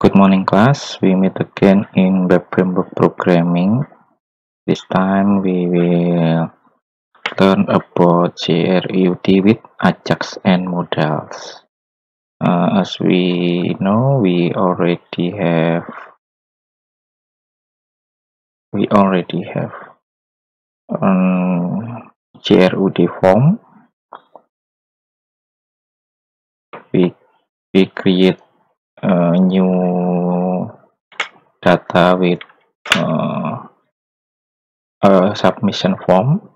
Good morning, class. We meet again in web framework programming. This time we will learn about JRUD with Ajax and modals. As we know, we already have JRUD form. We create a new data with a submission form.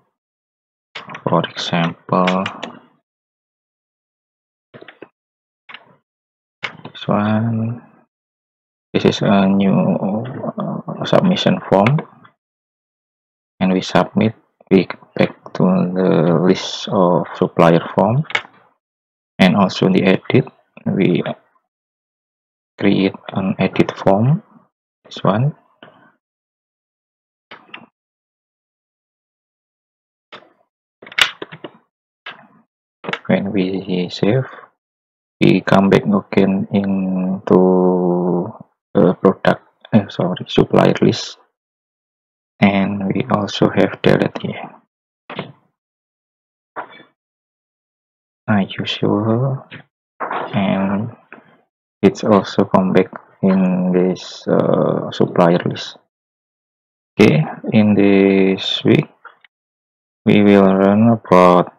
For example, this one. This is a new submission form, and we submit. We back to the list of supplier form, and also in the edit we create an edit form. This one. When we save, we come back again into the supplier list, and we also have delete here. Usual, and it's also come back in this supplier list. Okay, in this week we will learn about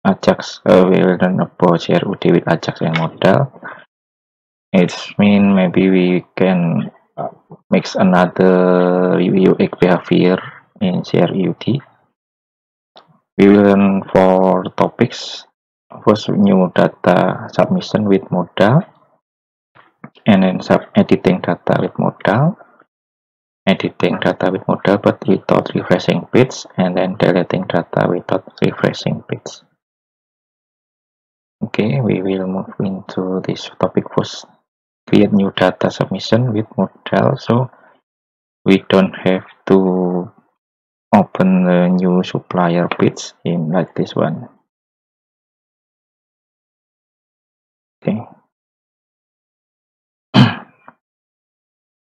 Ajax. We will learn about JRUD with Ajax and modal. It's mean maybe we can mix another review behavior in JRUD. We will learn 4 topics. First, new data submission with modal, and then editing data with modal, editing data with modal but without refreshing page, and then deleting data without refreshing page. Okay, we will move into this topic first. Create new data submission with modal, so we don't have to open the new supplier page in like this one. Okay.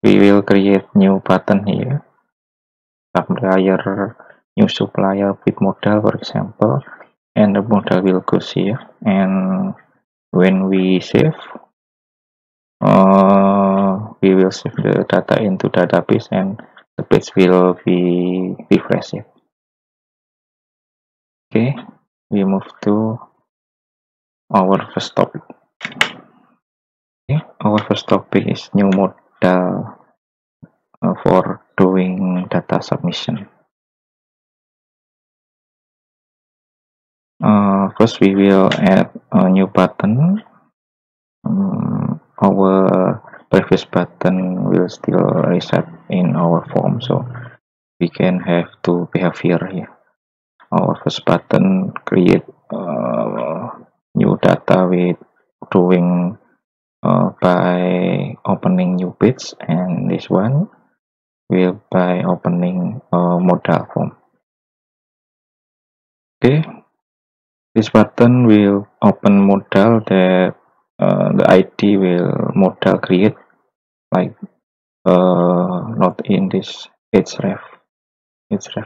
We will create new button here. Supplier, new supplier with modal, for example, and the modal will go here. And when we save, we will save the data into database, and the page will be refreshed. Okay, we move to our first topic. Okay, our first topic is new modal for doing data submission. First, we will add a new button. Our previous button will still reside in our form, so we can have 2 behavior here. Our first button create new data with drawing by opening new page, and this one will by opening modal form. Okay, this button will open modal that the ID will modal create, like not in this href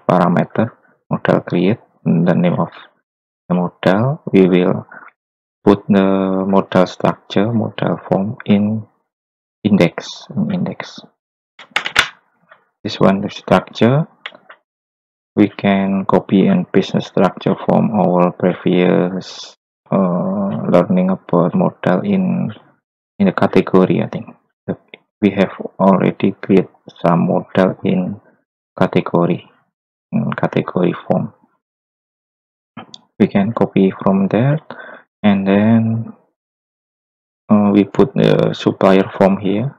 parameter modal create, the name of the modal. We will put the modal structure, modal form in index. This one, the structure. We can copy and paste the structure from our previous learning about modal in the category. I think we have already created some modal in category form. We can copy from there, and then we put the supplier form here.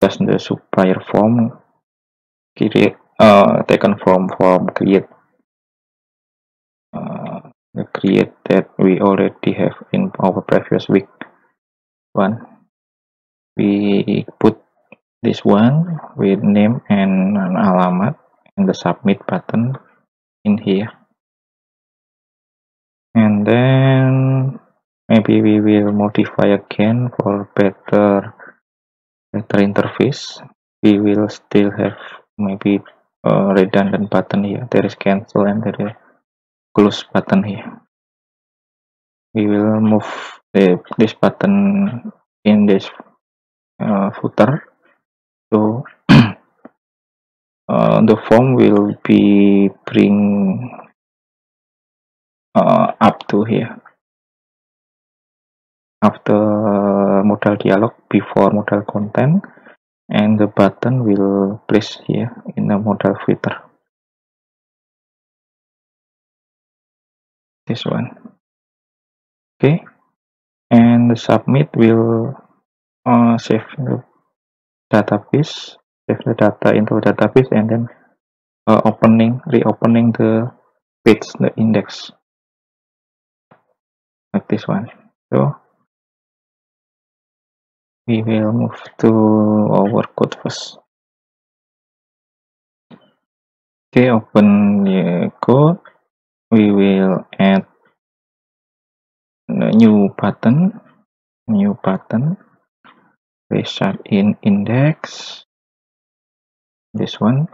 Just the supplier form taken from form create, the create that we already have in our previous week one. We put this one with name and an alamat and the submit button in here, and then maybe we will modify again for better footer interface, we will still have maybe a redundant button here. There is cancel and there is close button here. We will move this button in this footer, so the form will be bring up to here after modal dialog, before modal content, and the button will place here in the modal filter. This one. Okay, and the submit will save the database, save the data into the database, and then reopening the page, the index, like this one. So we will move to our code first. Okay, open the code. We will add a new button, result in index, this one.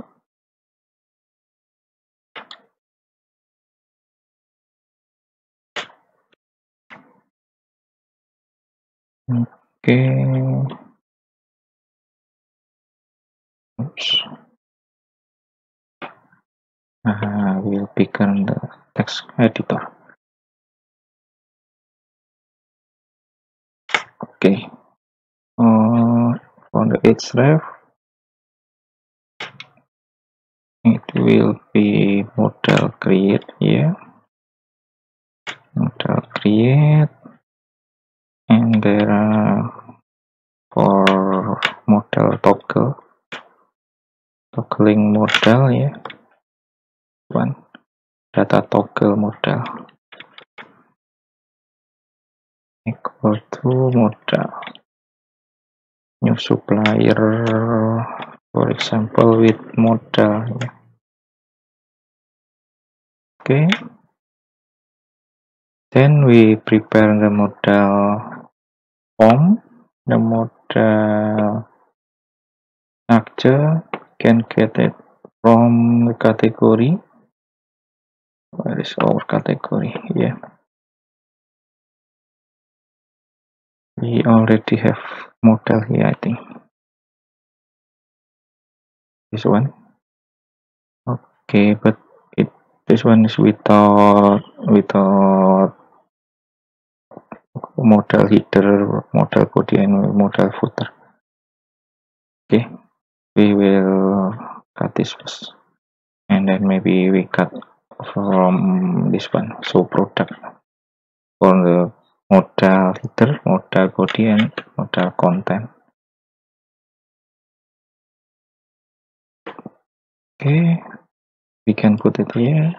Okay, oops. We'll pick-on the text editor. Okay, for the href, it will be modal create here, modal create, and there are for modal toggling modal, yeah, one data toggle modal equal to modal new supplier, for example with modal, yeah. Okay, then we prepare the modal form, the modal structure can get it from the category. Where is our category? Yeah, we already have model here, I think. This one. Okay, but this one is without modal header, modal body, and modal footer. Okay, we will cut this first, and then maybe we cut from this one, so product, for the modal header, modal body, and modal content. Okay, we can put it here.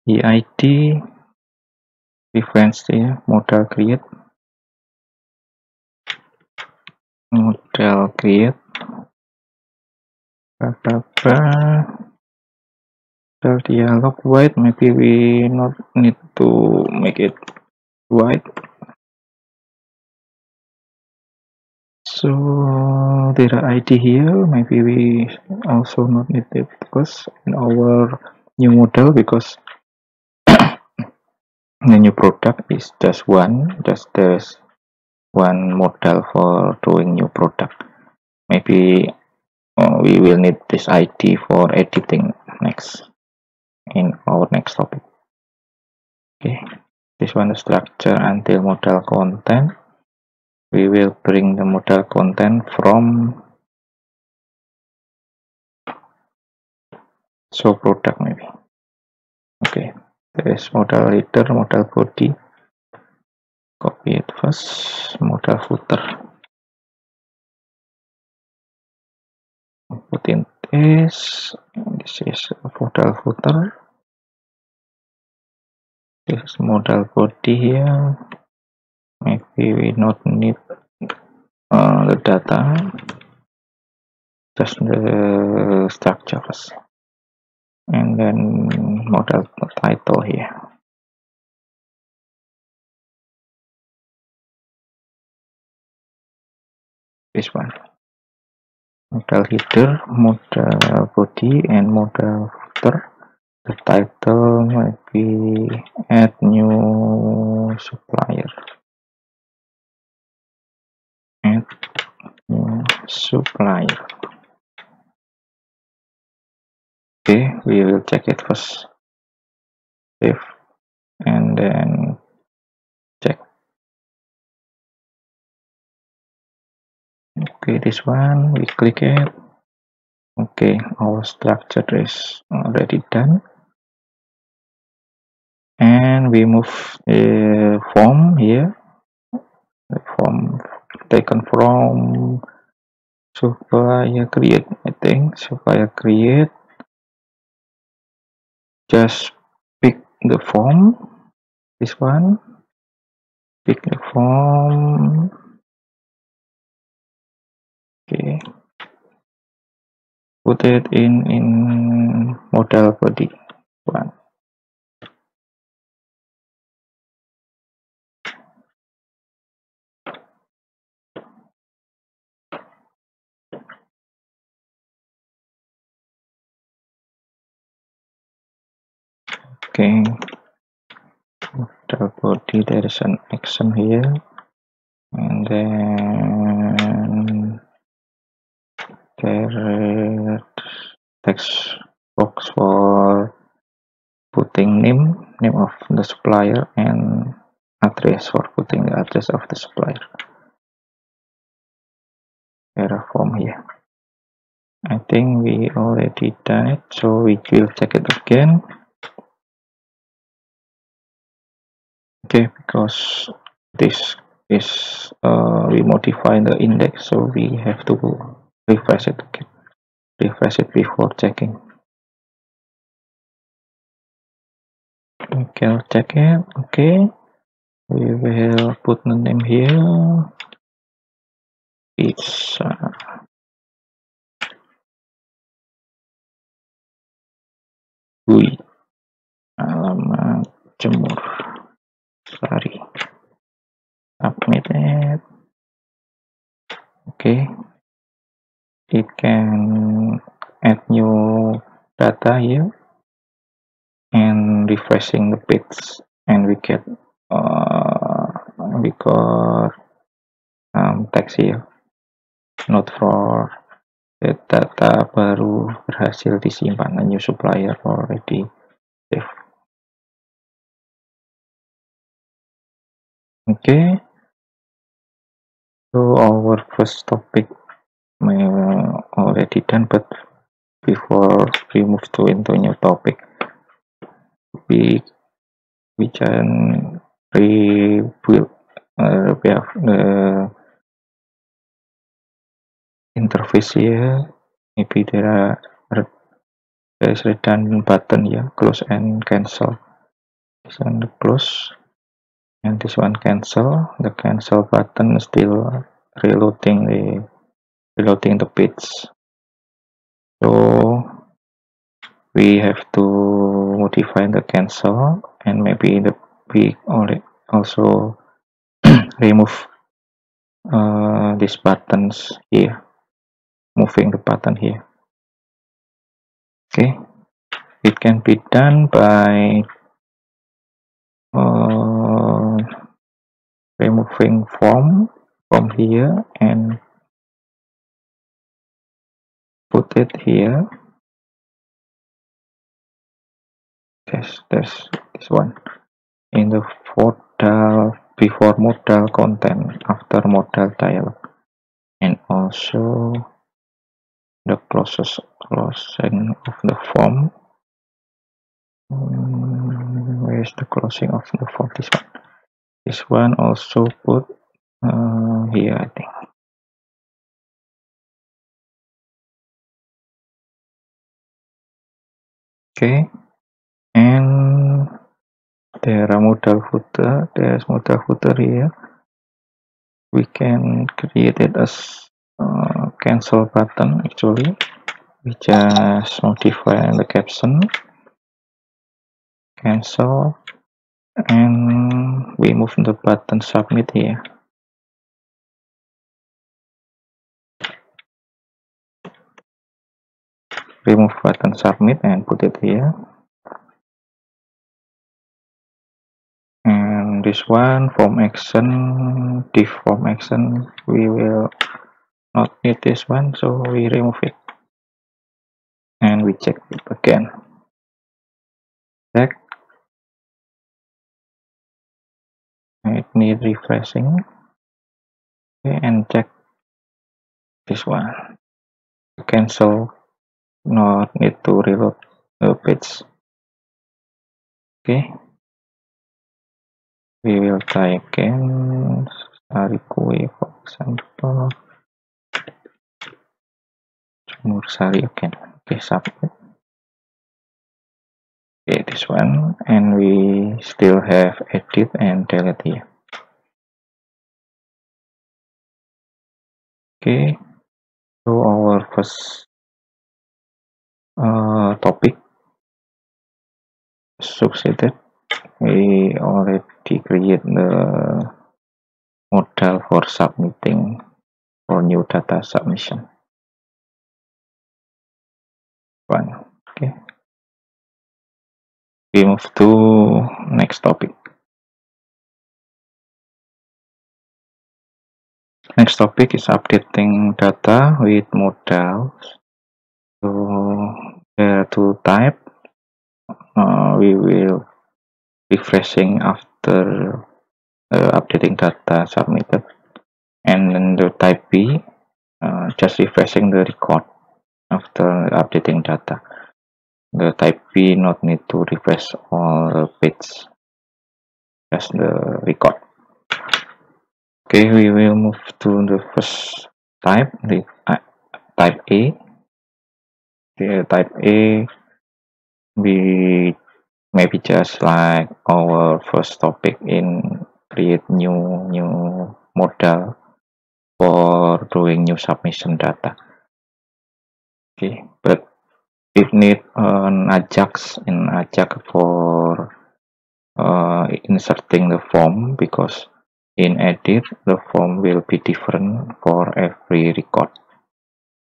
The ID reference here, modal create, modal dialog white, maybe we not need to make it white. So there are ID here, maybe we also not need it because in our new model, because the new product is just there's one model for doing new product. Maybe we will need this ID for editing next in our next topic. Okay, this one is structure until modal content. We will bring the modal content from show product maybe. Okay, there is modal header, modal body. Copy it first, modal footer. Put in this. This is modal footer. This is modal body here. Maybe we not need the data, just the structure first, and then modal title here. this one. Modal header, modal body, and modal footer. The title might be add new supplier. Add new supplier. Okay, we will check it first. Save and then check. Okay, this one we click it. Okay, our structure is already done, and we move the form here. The form taken from supplier create. I think supplier create. Just pick the form. This one. Pick the form. Okay. Put it in model body one. Okay, model body, there is an action here, and then there text box for putting name of the supplier, and address for putting the address of the supplier. Error form here. I think we already done it, so we will check it again. Okay, because this is we modify the index, so we have to refresh it again. Refresh it before checking. We can check it. Okay, we will put the name here. It's Bui, alamat Jemur Sari. Submit it. Okay, it can add new data here and refreshing the page, and we got text here. Not for data baru berhasil disimpan. A new supplier already saved. Okay, so our first topic already done, but before we move to into new topic, we can rebuild we have the interface here. Maybe there is redundant button here, close and cancel. This one the close, and this one cancel. The cancel button is still reloading the page. So we have to modify the cancel, and maybe we also remove these buttons here, moving the button here. Okay, it can be done by removing form from here and put it here. There's this one in the modal, before modal content, after modal dialog, and also the closing of the form. Where's the closing of the form? This one also put here, I think. Okay, and there are modal footer. There's modal footer here. We can create it as cancel button. Actually, we just modify the caption, cancel, and we move the button submit here. remove button submit and put it here. And this one, form action, div form action, we will not need this one, so we remove it. And we check it again. Check. It needs refreshing. Okay, and check this one. Cancel, not need to reload the page. Okay. We will try again. Sarikue, for example. Mursari again. Okay, submit. Okay, this one, and we still have edit and delete here. Okay, so our first topic succeeded. We already create the model for submitting for new data submission. One. Okay. We move to next topic. Next topic is updating data with models. So there are two types. We will refreshing after updating data submitted, and then the type B, just refreshing the record after updating data. The type B not need to refresh all the page, just the record. Okay, we will move to the first type, the type A. The type A, we maybe just like our first topic in create new model for doing new submission data. Okay, but it need an Ajax for inserting the form, because in edit the form will be different for every record.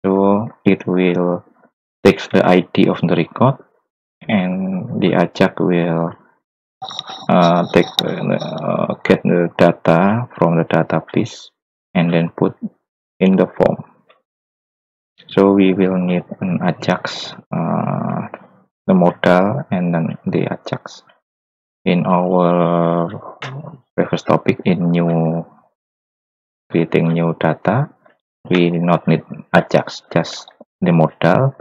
So it will take the ID of the record, and the Ajax will get the data from the database and then put in the form. So we will need an Ajax, the model, and then the Ajax. In our previous topic in creating new data, we not need Ajax, just the model.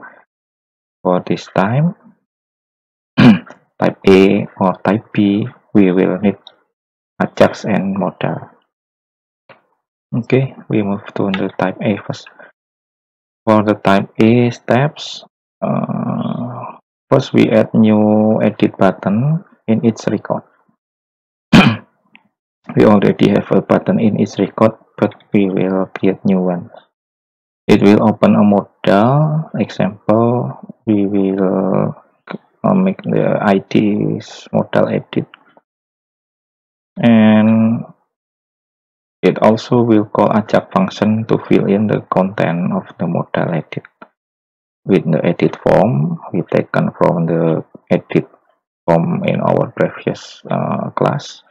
For this time, type A or type B, we will need Ajax and model. Okay, we move to the type A first. For the type A steps, first we add new edit button in each record. We already have a button in each record, but we will create new one. It will open a model. Example, we will make the ID's model edit, and it also will call Ajax function to fill in the content of the model edit with the edit form we taken from the edit form in our previous class.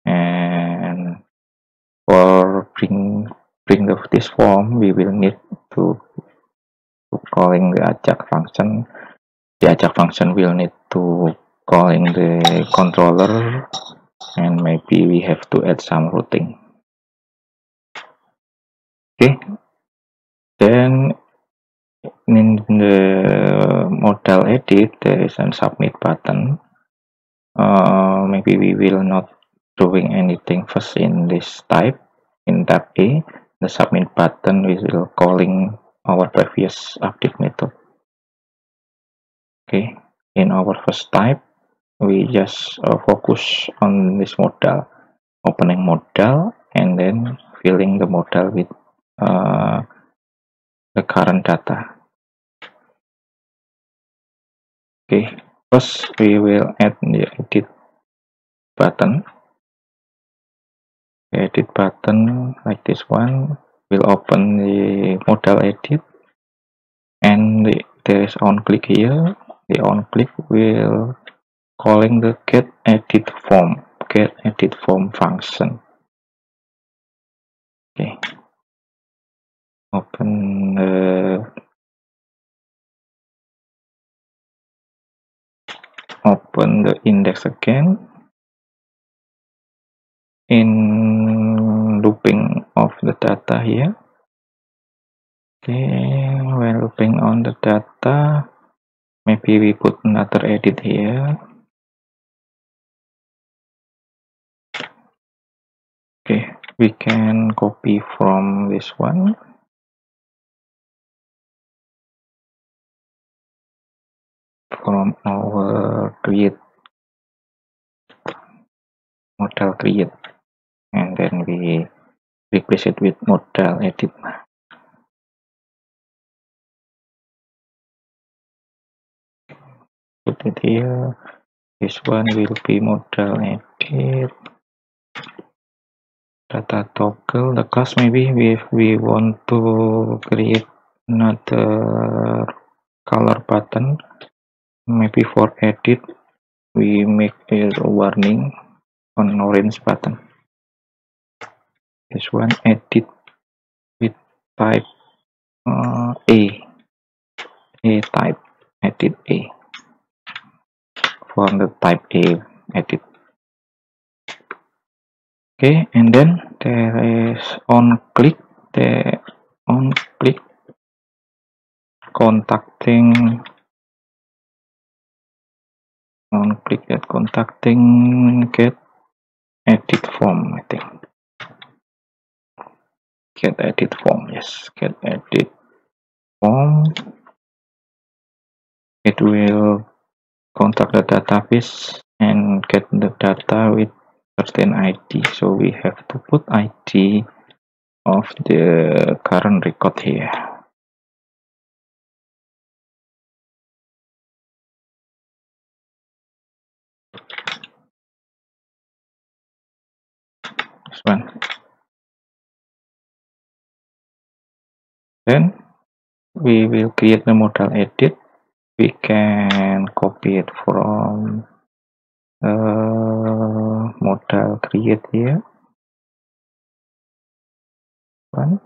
And for bring this form, we will need to calling the Ajax function. The Ajax function will need to calling the controller, and maybe we have to add some routing. Okay, then in the model edit there is a submit button. Maybe we will not doing anything first in this type. In tab A, the submit button, we will calling our previous update method. Okay, in our first type, we just focus on this model, opening model, and then filling the model with the current data. Okay, first we will add the edit button. Edit button like this one will open the model edit, and there is on click here, the on click will calling the get edit form function. Okay, open the index again. In looping of the data here. Okay, when looping on the data, maybe we put another edit here. Okay, we can copy from this one. From our model create, and then we replace it with model edit. Put it here. This one will be model edit. Data toggle. The class maybe if we want to create another color button, maybe for edit we make a warning on orange button. This one edit with type A type, edit A for the type A edit. Okay, and then there is on click, contacting get edit form, I think. Get edit form, yes, get edit form. It will contact the database and get the data with certain ID. So we have to put ID of the current record here. This one. Then we will create the model edit. We can copy it from model create here. One.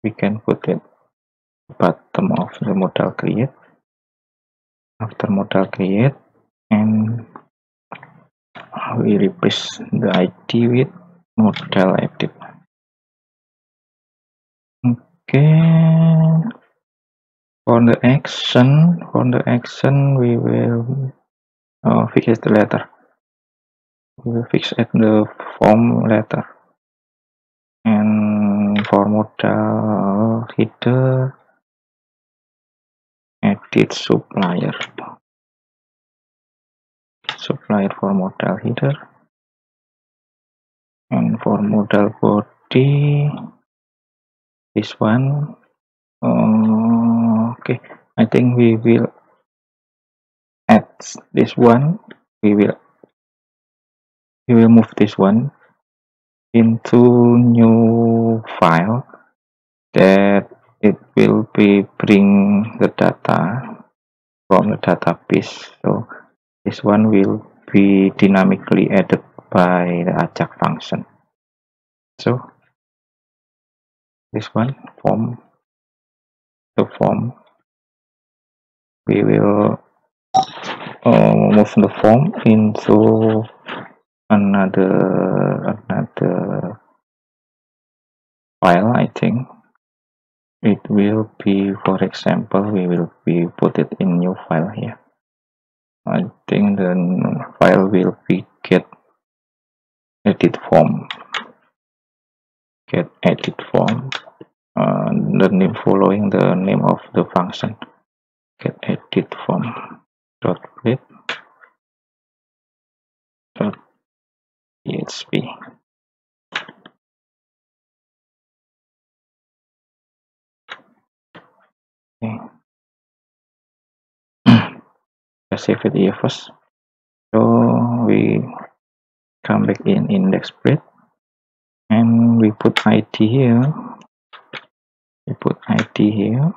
We can put it bottom of the model create. After model create, and we replace the ID with model edit. Okay, for the action we will fix the letter. We will fix at the form letter, and for model header, edit supplier for model header, and for model body, this one. Okay, I think we will add this one. We will move this one into new file that it will be bring the data from the database. So this one will be dynamically added by the Ajax function. So this one the form, we will move the form into another file. I think it will be, for example, we will be put it in new file here. I think the file will be get edit form. The name following the name of the function. Get edit form dot read dot php. Okay. Let's save it here first. So we come back in index spread, and we put ID here. We put ID here.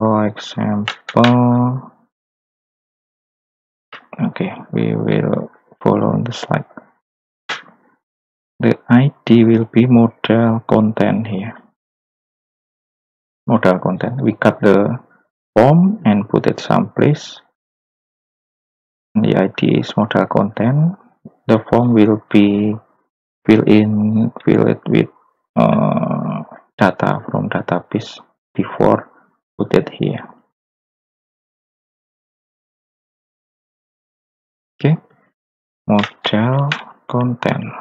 For example, okay, we will follow the slide. The ID will be model content here. Model content. We cut the form and put it someplace. The ID is model content. The form will be fill it with data from database before put it here. Okay, model content.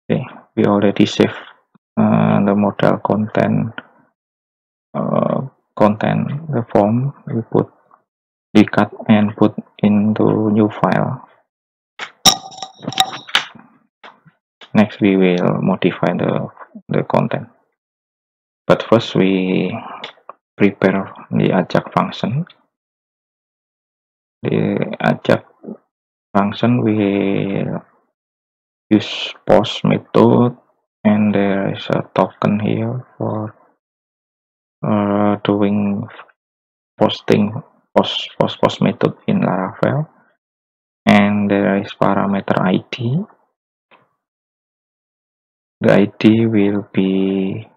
Okay, we already save the model content. The form we cut and put into new file. Next we will modify the content, but first we prepare the Ajax function. The Ajax function will use post method, and there is a token here for doing posting post method in Laravel, and there is parameter ID. The ID will be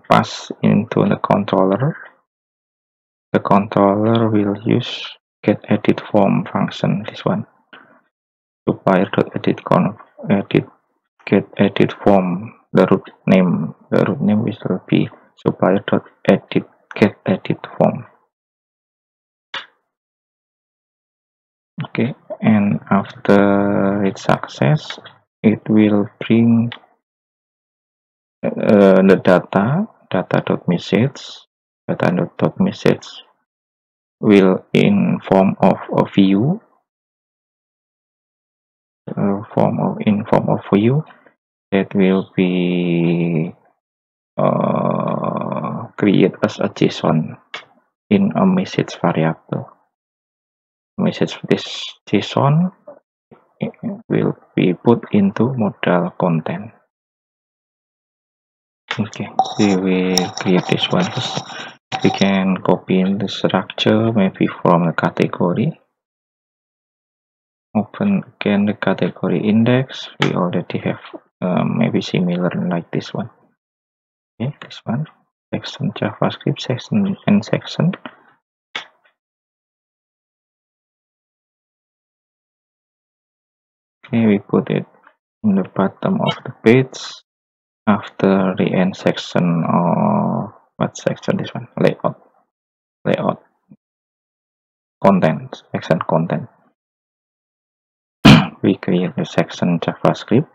passed into the controller. The controller will use getEditForm function, this one, supplier.edit getEditForm. The root name will be supplier.edit getEditForm. Okay, and after its success, it will bring the data.message will in form of a view, in form of view that will be create as a JSON in a message variable. Message this JSON will be put into model content. Okay, we will create this one first. We can copy the structure maybe from the category. Open again the category index. We already have maybe similar like this one. Okay, this one, section JavaScript, section and section. Okay, we put it in the bottom of the page after the end section, or what section? This one, layout content, section content. We create the section JavaScript,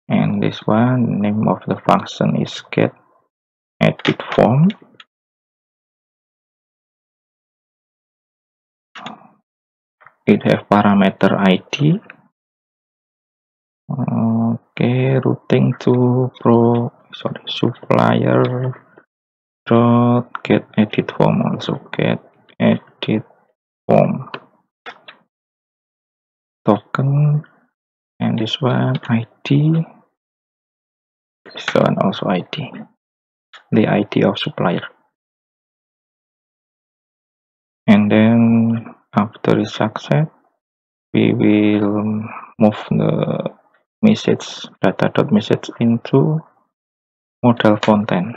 and this one, name of the function is getEditForm. It have parameter ID. Okay, routing to supplier dot getEditForm, also getEditForm token, and this one ID, this one also ID, the ID of supplier. And then after the success, we will move the message data.message into model content.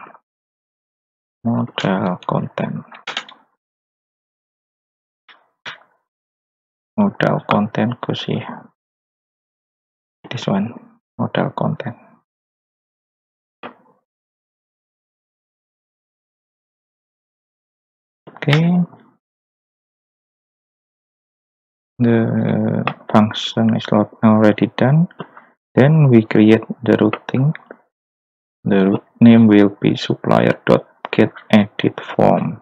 Model content goes here. This one, model content. Okay, the function is already done. Then we create the routing. The root name will be supplier.getEditForm.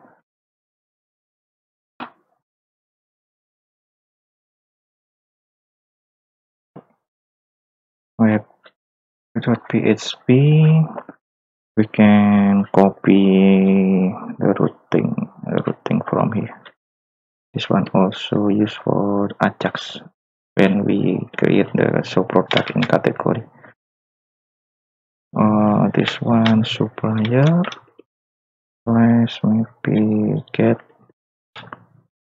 Web.php. We can copy the routing from here. This one also used for Ajax when we create the show product in category. This one supplier slash maybe get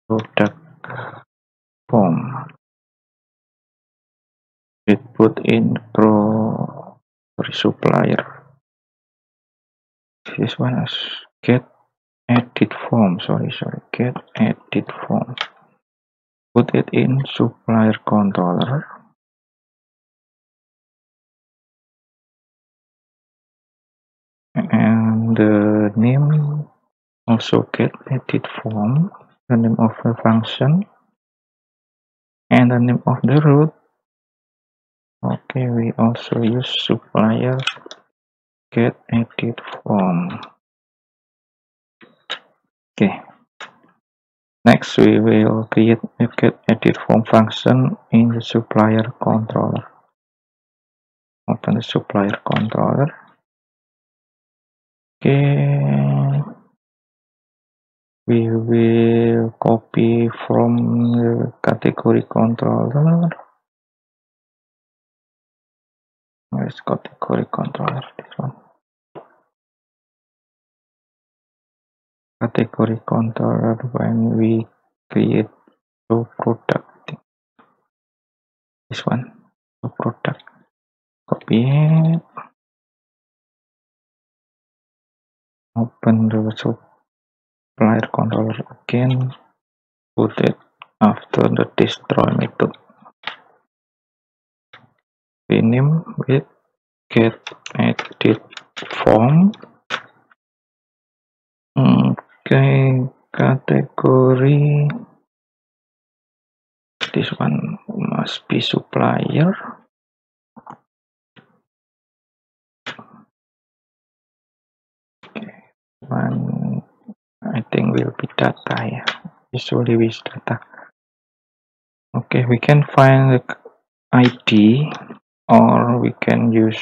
product form. It put in pro supplier. This one is get edit form. Sorry, get edit form. Put it in supplier controller. And the name also get edit form, the name of the function, and the name of the root. Okay, we also use supplier get edit form. Okay. Next, we will create a get edit form function in the supplier controller. Open the supplier controller. Okay. We will copy from the category controller. Where's category controller? This one. Category controller when we create show product. This one. Show product. Copy it. Open the supplier controller again. Put it after the destroy method. Rename with get edit form. Okay, category. This one must be supplier. Okay, one I think will be data. Yeah, usually with data. Okay, we can find the ID or we can use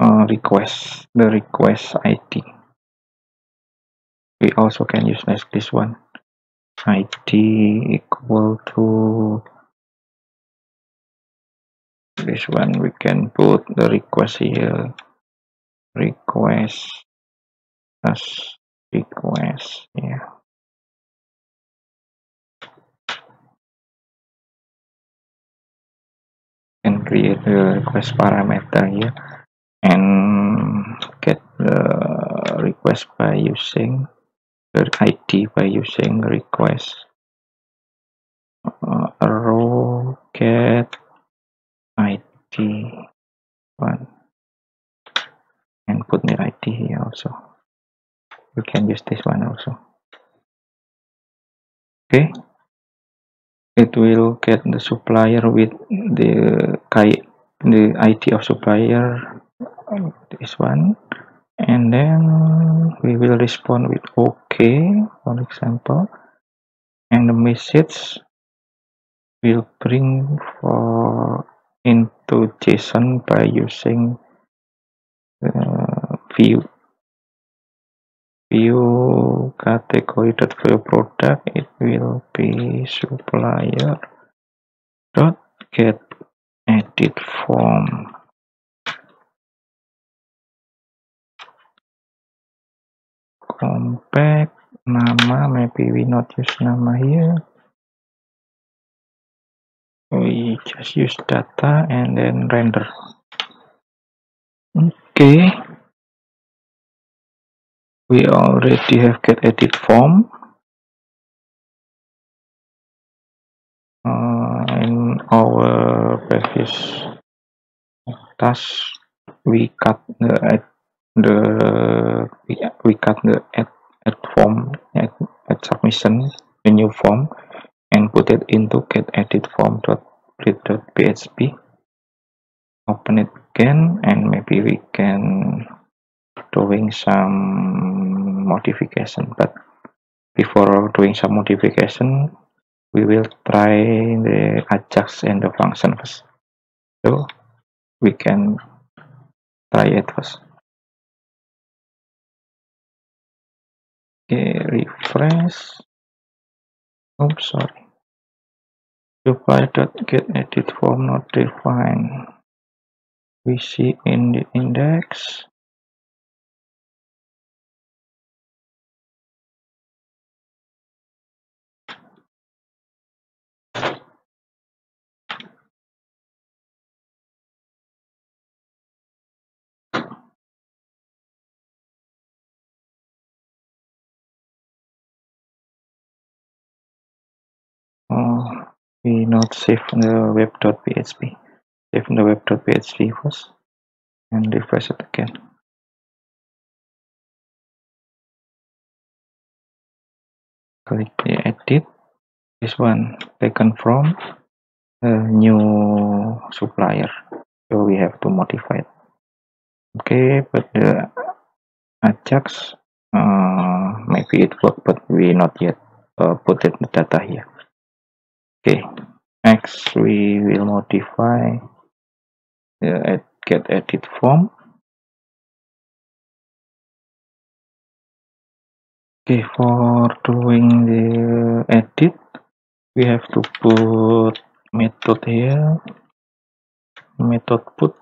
request, the request ID. We also can use this one, ID equal to this one. We can put the request here, request as request. Yeah, and create the request parameter here and get the request by using the ID by using request row get ID one and put the ID here also. We can use this one also. Okay, it will get the supplier with the ID of supplier, this one, and then we will respond with OK, for example, and the message will bring into JSON by using view category.view product. It will be supplier dot get edit form. Compact nama, maybe we not use nama here. We just use data and then render. Okay, we already have get edit form. In our previous task, we cut the add form, add submission, a new form, and put it into get edit form.php. Open it again, and maybe we can doing some modification. But before doing some modification, we will try the Ajax and the function first. So we can try it first. Okay, refresh. Oops, sorry. Supply.getEditForm not defined. We see in the index. We not save the web.php. Save the web.php first and refresh it again. Click the edit. This one taken from a new supplier, so we have to modify it. Okay, but the Ajax, maybe it worked, but we not yet put it the data here. Okay, next we will modify the get edit form. Okay, for doing the edit, we have to put method here, method put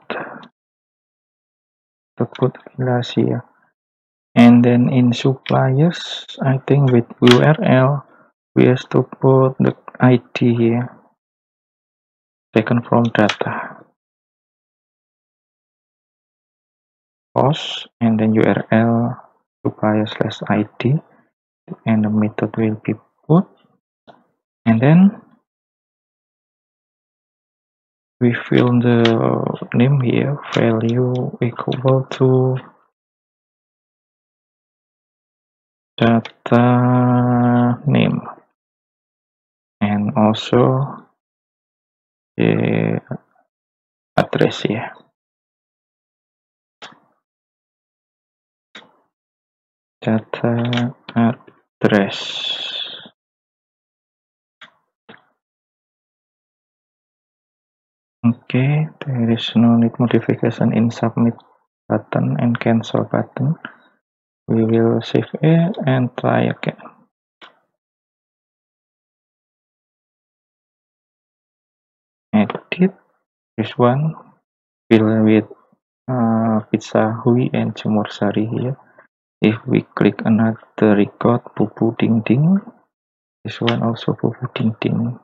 class here, and then in suppliers, I think with URL, we have to put the ID here, taken from data. Post and then URL supplier/id, and the method will be put, and then we fill the name here, value equal to data name, and also the address here. Data address. Okay, there is no need modification in submit button and cancel button. We will save it and try again. Edit this one, fill with pizza hui and jemur sari here. If we click another record, pupu ding ding, this one also pupu ding ding.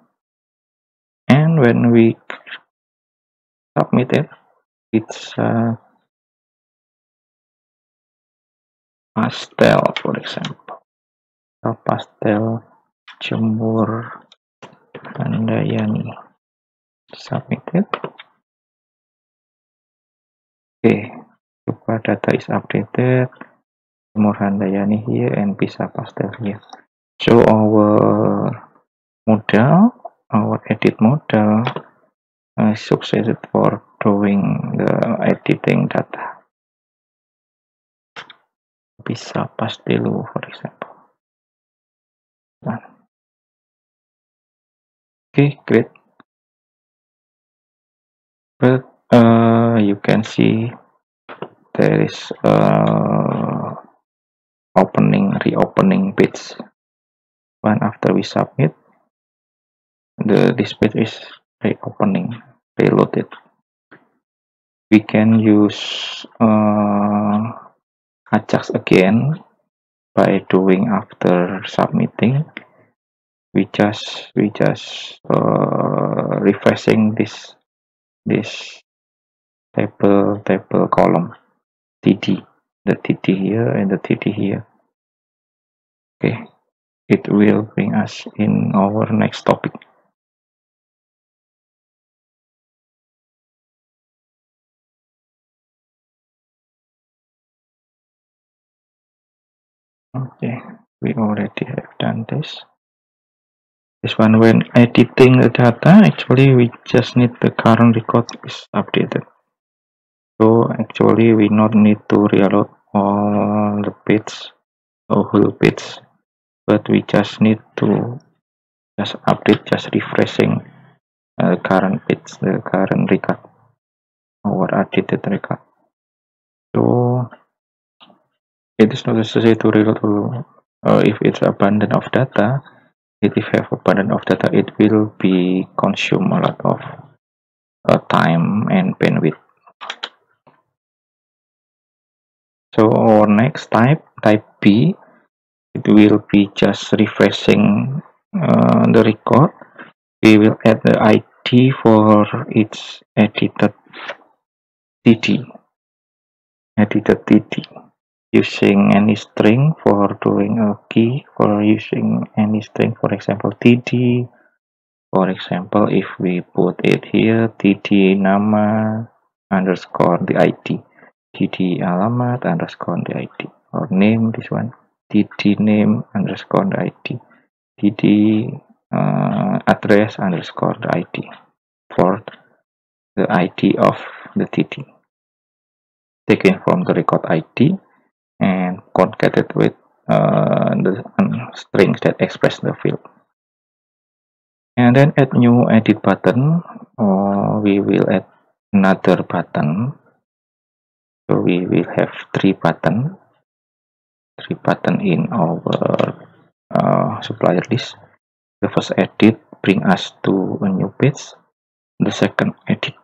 And when we submit it, it's pastel, for example. Pastel jemur Handayani. Submit it. Okay, super data is updated. Jemur Handayani here and pizza pastel here. So our model, our edit model, succeeded for doing the editing data. Pizza pastelu, for example. Okay, great. But you can see there is reopening page. When after we submit, this page is reopening, reloaded. We can use Ajax again by doing after submitting. We just refreshing this table column TD, the TD here and the TD here. Okay, it will bring us in our next topic. Okay, we already have done this. This one, when editing the data, actually we just need the current record is updated. So actually we not need to reload all the page or whole page, but we just need to just update, just refreshing the current page, the current record, our updated record. So it is not necessary to reload if it's abundant of data. if you have abundance of data, it will be consume a lot of time and bandwidth. So our next type B, it will be just refreshing the record. We will add the ID for its edited TD, using any string for doing a key, for using any string, for example TD. For example, if we put it here, TD nama underscore the ID, TD alamat underscore the ID, or name, this one, TD name underscore the ID, TD address underscore the ID, for the ID of the TD, taken from the record ID and concatenated with the strings that express the field. And then add new edit button, or we will add another button. So we will have three button in our supplier list. The first edit bring us to a new page. The second edit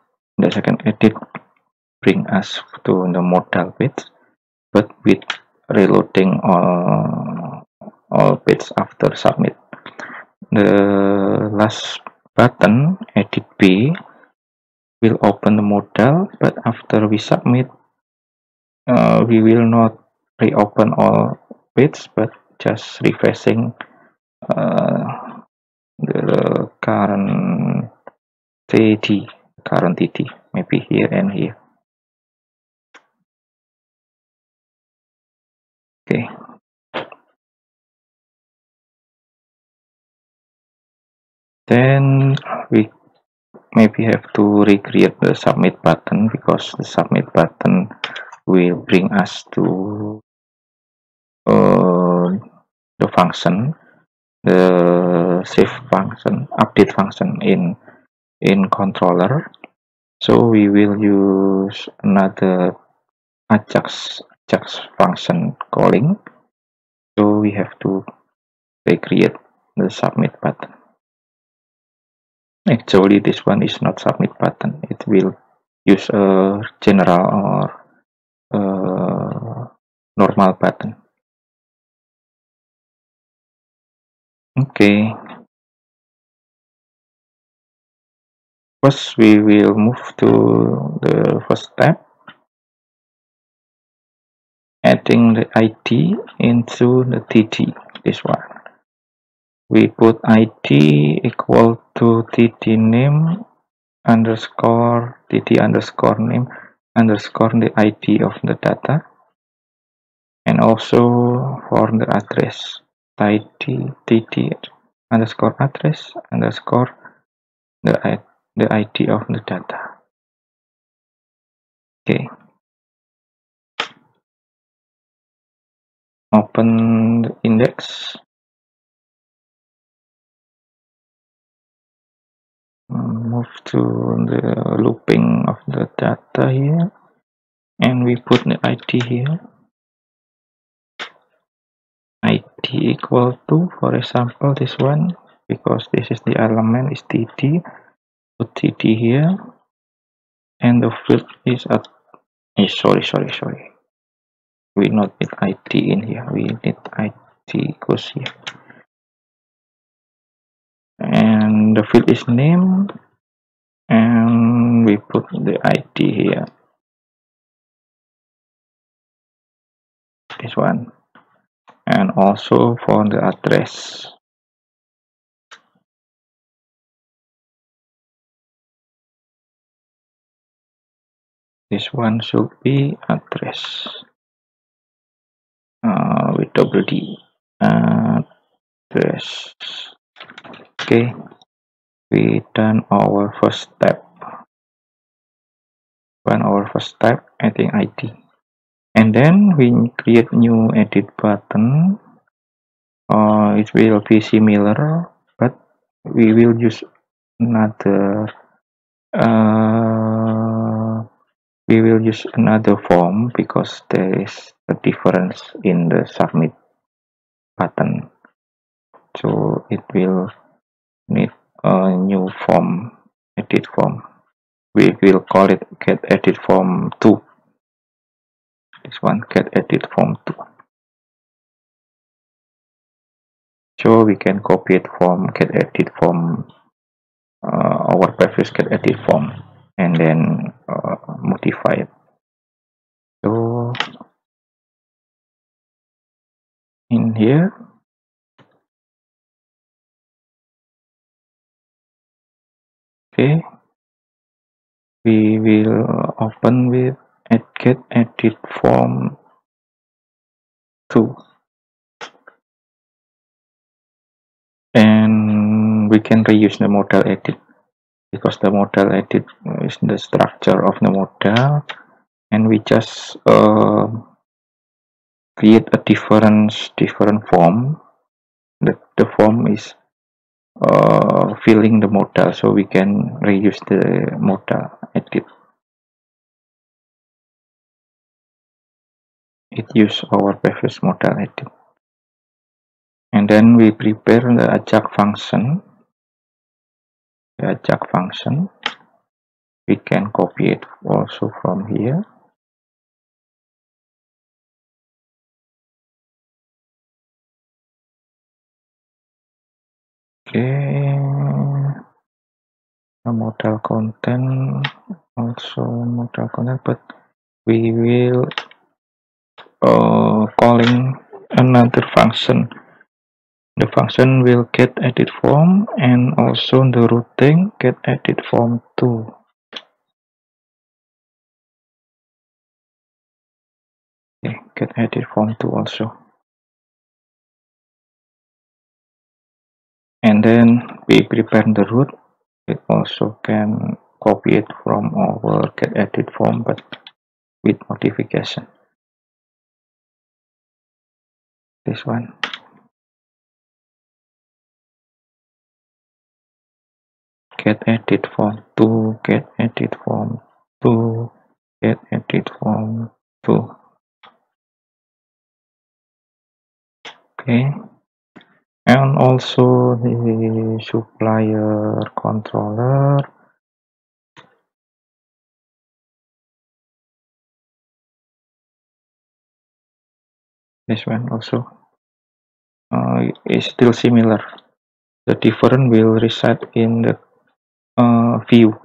bring us to the modal page, but with reloading all page after submit. The last button, edit B, will open the modal, but after we submit, we will not reopen all page, but just refreshing the current TD, maybe here and here. Okay. Then we maybe have to recreate the submit button, because the submit button will bring us to the function, the save function, update function in controller. So we will use another Ajax function calling. So we have to recreate the submit button. Actually, this one is not submit button. It will use a general or normal button. Okay. First, we will move to the first step, adding the ID into the TD. This one. We put ID equal to TD name underscore TD underscore name underscore the ID of the data, and also for the address, ID TD underscore address underscore the ID of the data. Okay. Open the index. Move to the looping of the data here, and we put the ID here. ID equal to, for example, this one, because this is the element is TD. Put TD here, and the field is at sorry. We not need ID in here. We need ID goes here, and the field is name, and we put the ID here. This one, and also for the address. This one should be address with double D. Address. Okay, we done our first step. Adding ID, and then we create new edit button. It will be similar, but we will use another form, because there is a difference in the submit button. so it will need a new form, edit form. We will call it get edit form 2. This one, get edit form 2. So we can copy it from get edit form, our previous get edit form, and then modify it. So in here, okay, we will open with get edit form 2, and we can reuse the model edit because the model edit is the structure of the model, and we just create a different form. The form is filling the model, so we can reuse the model edit. It use our previous model edit, and then we prepare the Ajax function. The Ajax function, we can copy it also from here. Okay, the model content, also model content, but we will calling another function. The function will get edit form, and also the routing get edit form 2. Okay, get edit form 2 also. And then we prepare the root. It also can copy it from our get edit form, but with modification. This one. Get edit form 2, get edit form 2, get edit form 2. Okay. And also the supplier controller. This one also is still similar. The difference will reside in the view.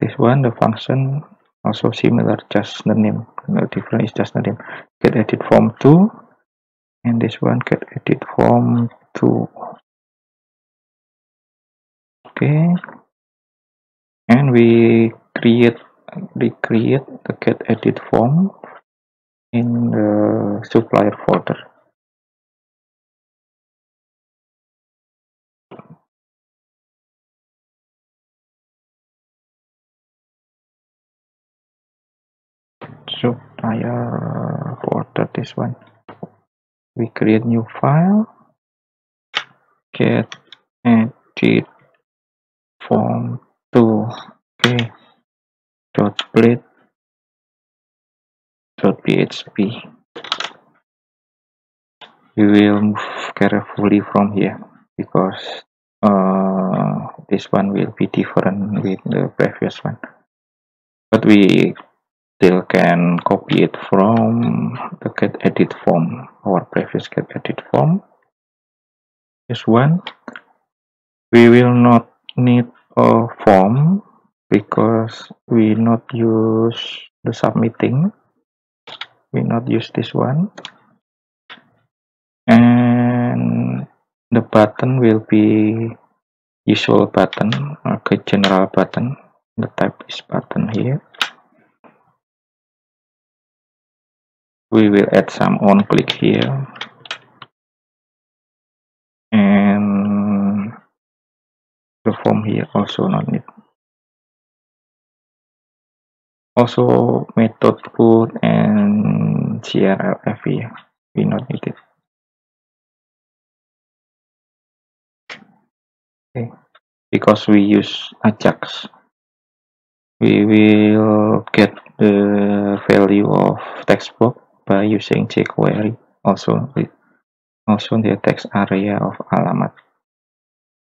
This one, the function also similar, just the name. The difference is just the name. Get edit form 2, and this one get edit form 2. Okay, and we recreate the get edit form in the supplier folder. Supplier folder, this one. We create new file, get edit form 2. Okay, .plate .php. We will move carefully from here because this one will be different with the previous one, but we still can copy it from the get edit form, our previous get edit form. This one, we will not need a form because we not use the submitting. We not use this one, and the button will be usual button, okay, general button. The type is button here. We will add some on click here, and the form here also not need. Also method put and CRLF here, we not need it. Okay, because we use Ajax, we will get the value of text box by using jQuery also. Also the text area of alamat.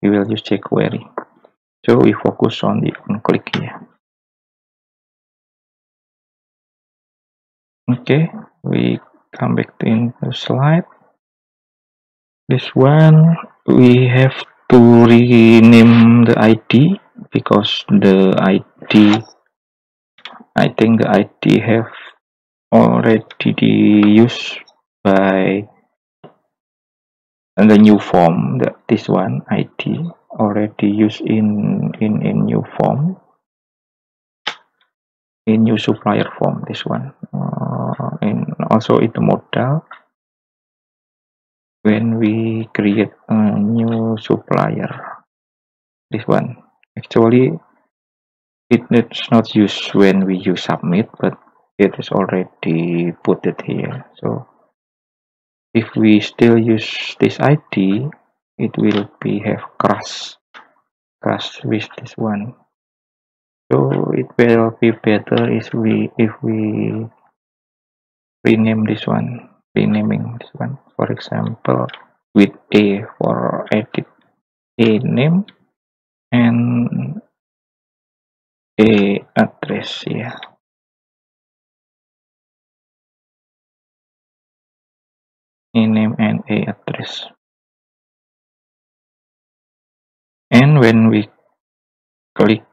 We will use jQuery. So we focus on the on-click here. Okay, we come back to the slide. This one we have to rename the ID because the ID, I think the ID have already used by the new form. This one ID already used in new form, in new supplier form. This one, and also in the modal when we create a new supplier. This one actually it's not used when we use submit, but it is already put it here. So if we still use this ID, it will be have crash with this one. So it will be better if we rename this one, renaming this one. For example, with A for edit A name and A address, yeah. A name and A address. And when we click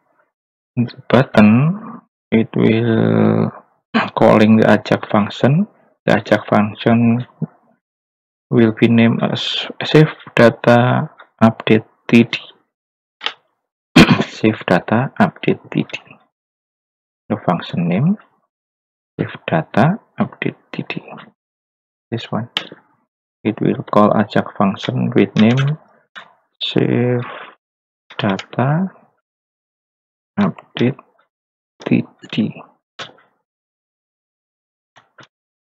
the button, it will calling the Ajax function. The Ajax function will be named as save data update td. Save data update td. The function name save data update td. This one. It will call Ajax function with name save data update td.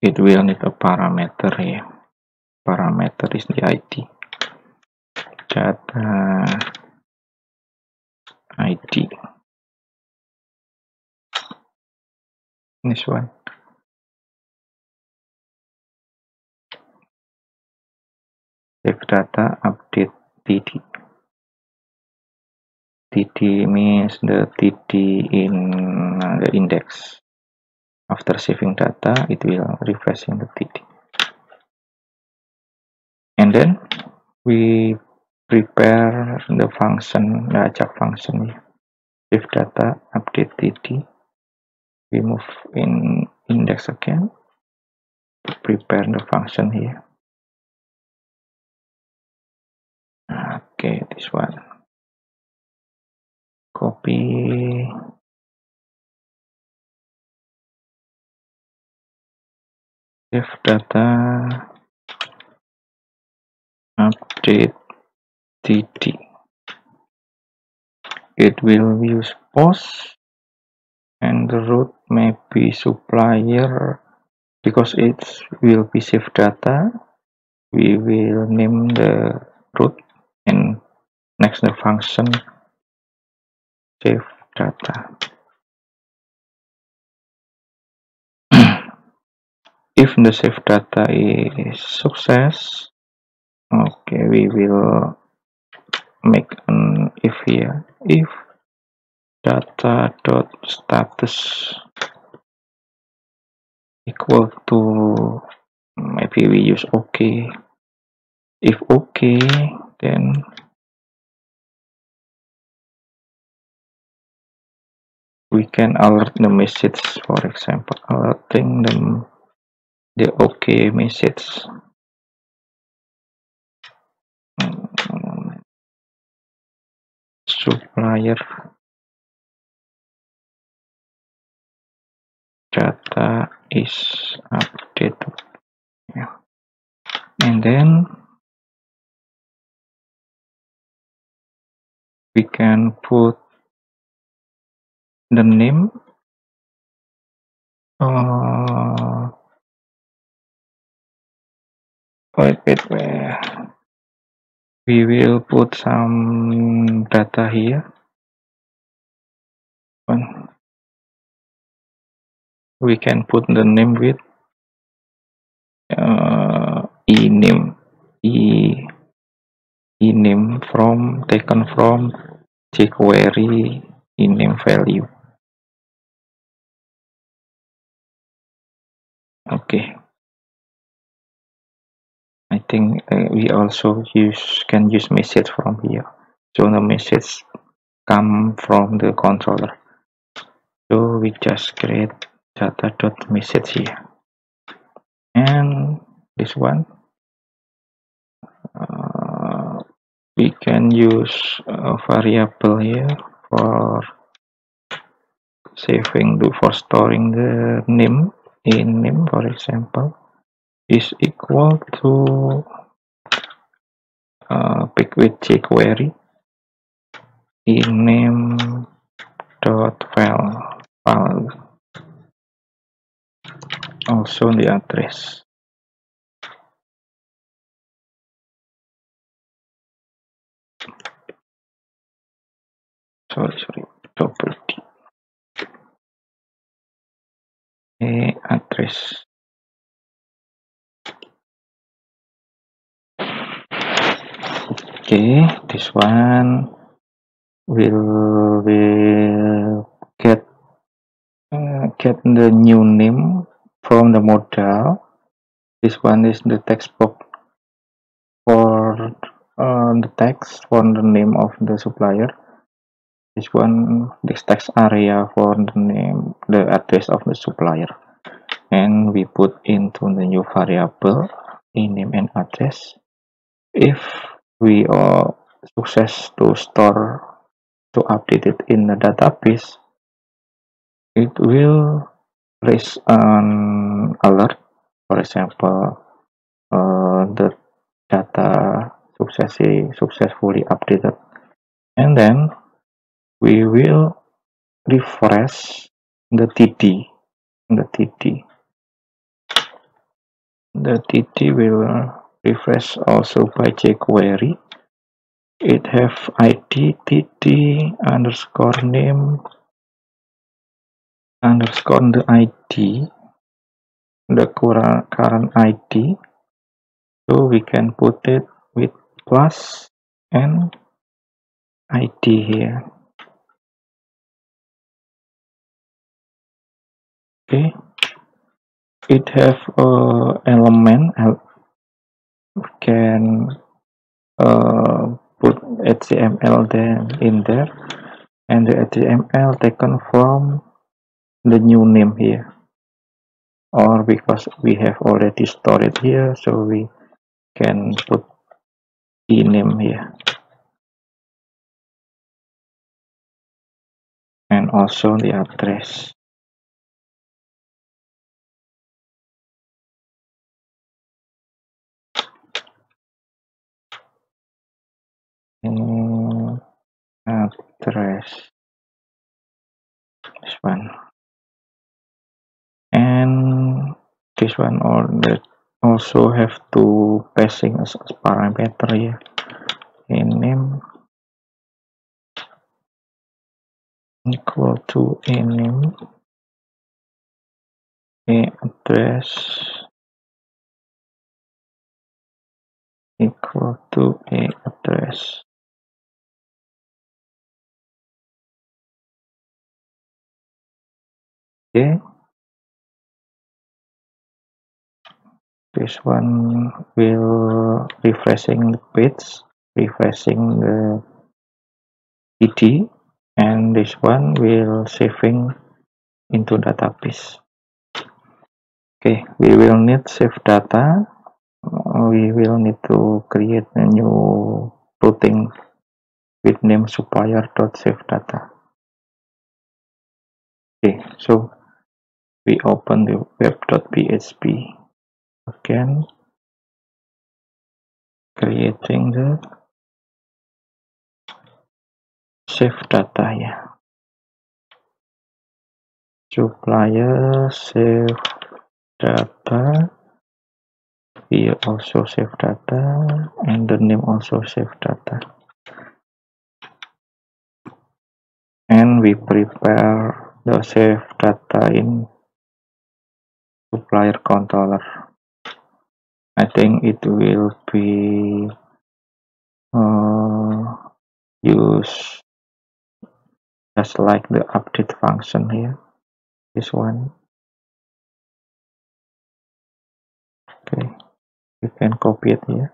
It will need a parameter here. Parameter is the ID. Data ID. This one. Save data update td. td means the td in the index. After saving data, it will refresh in the td. And then we prepare the function, the Ajax function. Save data update td. We move in index again to prepare the function here. Okay, this one. Copy. Save data update td. It will use post and the root may be supplier because it will be save data. We will name the root and next the function save data. If the save data is success, okay, we will make an if here. If data.status equal to, maybe we use OK. If OK, then we can alert the message, for example, alerting them the OK message. Supplier data is updated. Yeah. And then we can put the name. Wait. We will put some data here. We can put the name with ename. name taken from jQuery name value. Okay, I think we also can use message from here. So the message come from the controller. So we just create data.message here, and this one we can use a variable here for storing the name. In name, for example, is equal to pick with jQuery in name dot file also the address. Sorry, property address. Okay, this one will get the new name from the modal. This one is the text box for the text for the name of the supplier. This text area for the address of the supplier, and we put into the new variable in name and address. If we are success to update it in the database, it will raise an alert. For example, the data successfully updated, and then we will refresh the TD. The TD will refresh also by jQuery. It have ID TD underscore name underscore the ID, the current ID. So we can put it with plus and ID here. Okay, it have a element. We can put HTML in there, and the HTML taken from the new name here, or because we have already stored it here, so we can put name here, and also the address. Address, this one, and this one also have to passing as parameter here in name equal to name address equal to address. Okay, this one will refreshing the page, refreshing the ID, and this one will saving into database. Okay, we will need save data. We will need to create a new routing with name supplier.save data. Okay, so we open the web.php again, creating the save data. Yeah, supplier save data, here also save data, and the name also save data, and we prepare the save data in supplier controller. I think it will be use just like the update function here, this one. Okay, you can copy it here.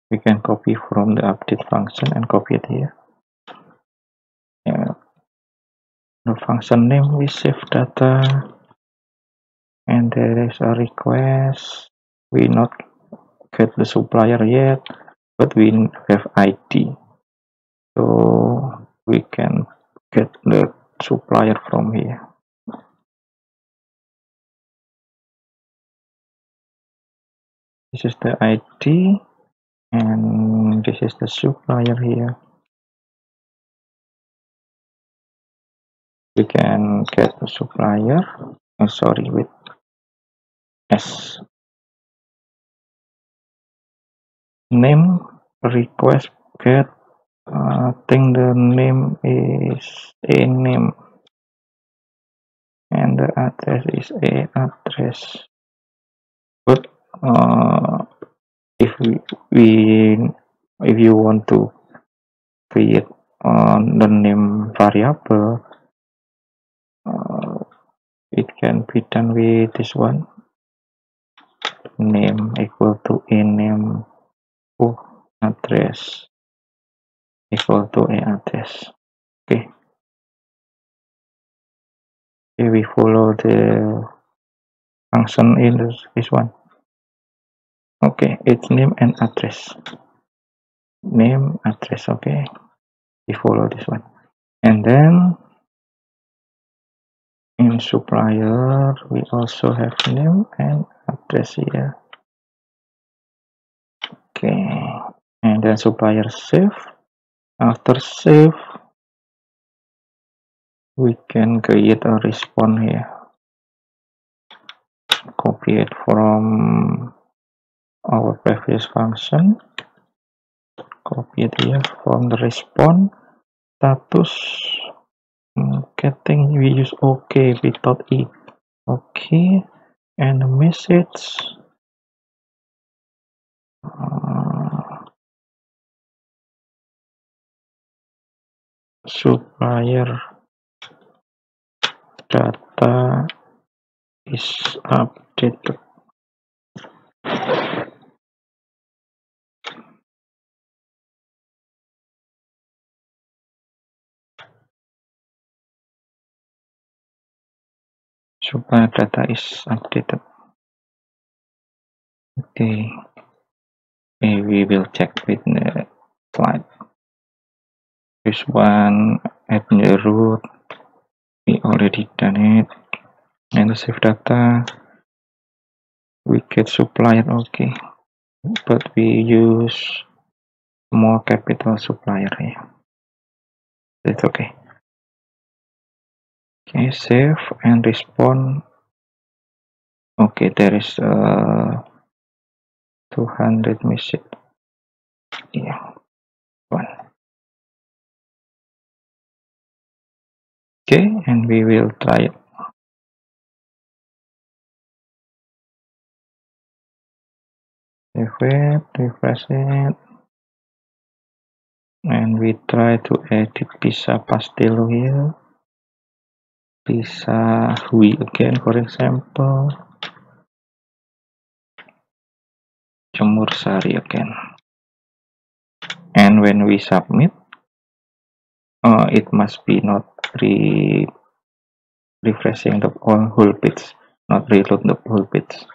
We can copy from the update function and copy it here. Yeah. The function name we save data, and there is a request. We not get the supplier yet, but we have ID, so we can get the supplier from here. This is the ID, and this is the supplier here. We can get the supplier. Oh, sorry, with S. Name request get. I think the name is a name, and the address is a address. But if you want to create the name variable, it can be done with this one, name equal to a name, address equal to a address. Okay, we follow the function in this one. Okay, it's name and address, name, address. Okay, we follow this one, and then in supplier we also have name and address here. Okay, and then supplier save. After save, we can create a response here. Copy it from our previous function. Copy it here from the response status. Getting, we use OK without E. Okay, and the message. Supplier data is updated. Supplier data is updated. Okay, we will check with the slide. This one at the root, we already done it, and the save data, we get supplier. Okay, but we use more capital supplier here. That's okay. Okay, save and respond. Okay, there is 200 message. Yeah, one. Okay, and we will try it. Save it, refresh it, and we try to edit Pizza Pastello here. Pizza Hui again, for example. Jemur Sari again. And when we submit, it must be not refreshing the whole page, not reload the whole page.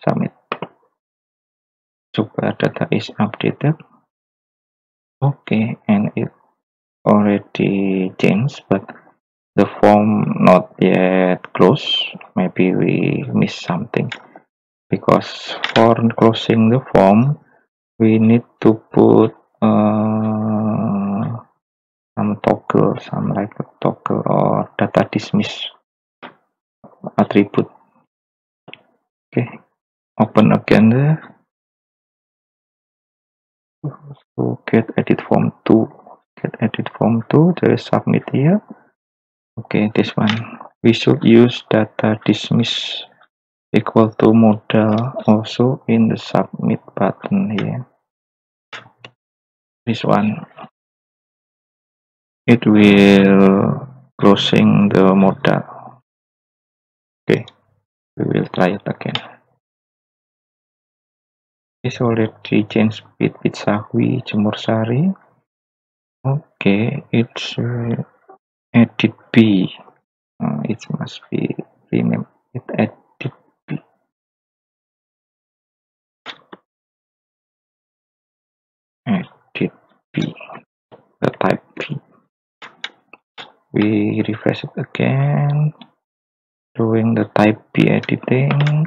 Submit. Supplier data is updated. Okay, and it already changed, but the form not yet closed. Maybe we missed something, because for closing the form we need to put some toggle, some like a toggle or data dismiss attribute. Okay, open again there. So get edit form 2. Get edit form 2. There is submit here. Okay, this one. We should use data dismiss equal to modal also in the submit button here. This one, it will closing the modal. Okay, we will try it again. It's already changed with Sahwi Jemur Sari. Okay, it's edit B. It must be renamed. It edit B. Edit B. The type B. We refresh it again. Doing the type B editing.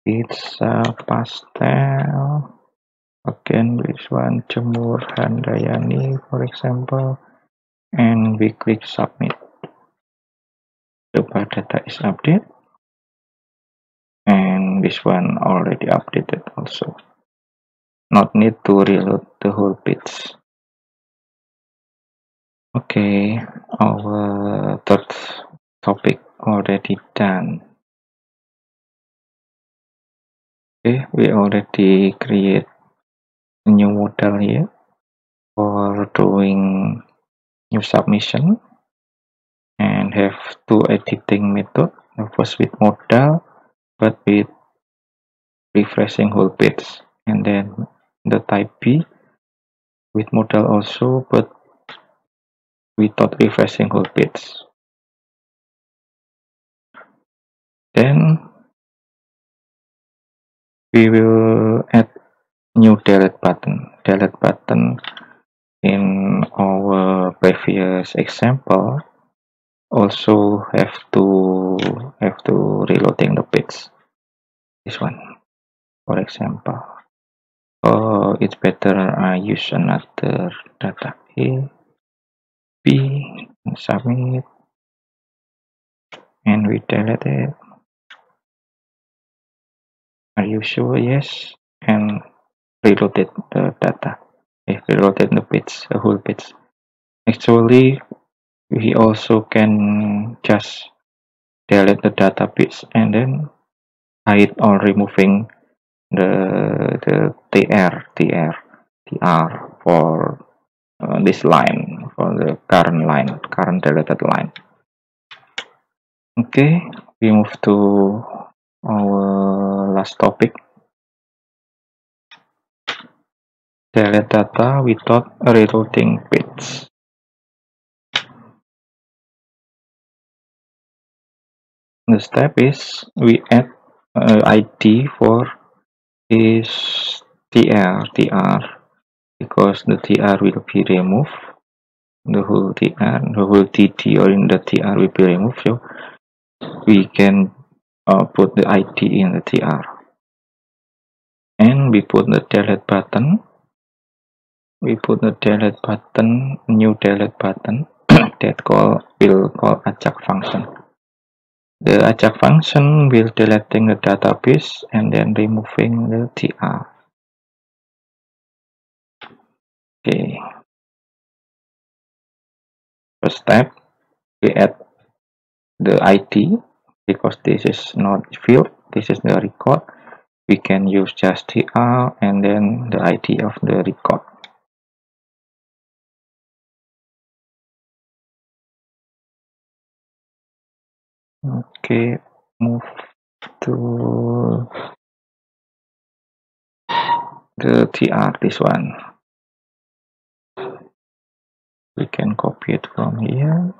It's pastel. Again, this one Jemur Handayani, for example, and we click submit. The data is updated, and this one already updated also. Not need to reload the whole page. Okay, our third topic already done. Okay, we already create a new model here for doing new submission, and have two editing method. The first with modal, but with refreshing whole page, and then the type B with modal also, but without refreshing whole page. Then we will add new delete button. Delete button in our previous example also have to reloading the page. This one, for example. It's better I use another data A, B, and submit, and we delete it. Are you sure? Yes, and reloaded the data. Reloaded the page, the whole page. Actually, we also can just delete the data page and then hide or removing the TR for this line, for the current deleted line. Okay, we move to our last topic. Delete data without reloading page. The step is we add ID for this TR because the TR will be removed. The whole TR, the whole TD or in the TR will be removed, so we can put the ID in the TR, and we put the delete button. We put the delete button, new delete button that will call ajak function. The ajak function will deleting the database and then removing the TR. Okay. First step, we add the ID because this is not field, this is the record. We can use just TR and then the ID of the record. Okay, move to the TR, this one. We can copy it from here,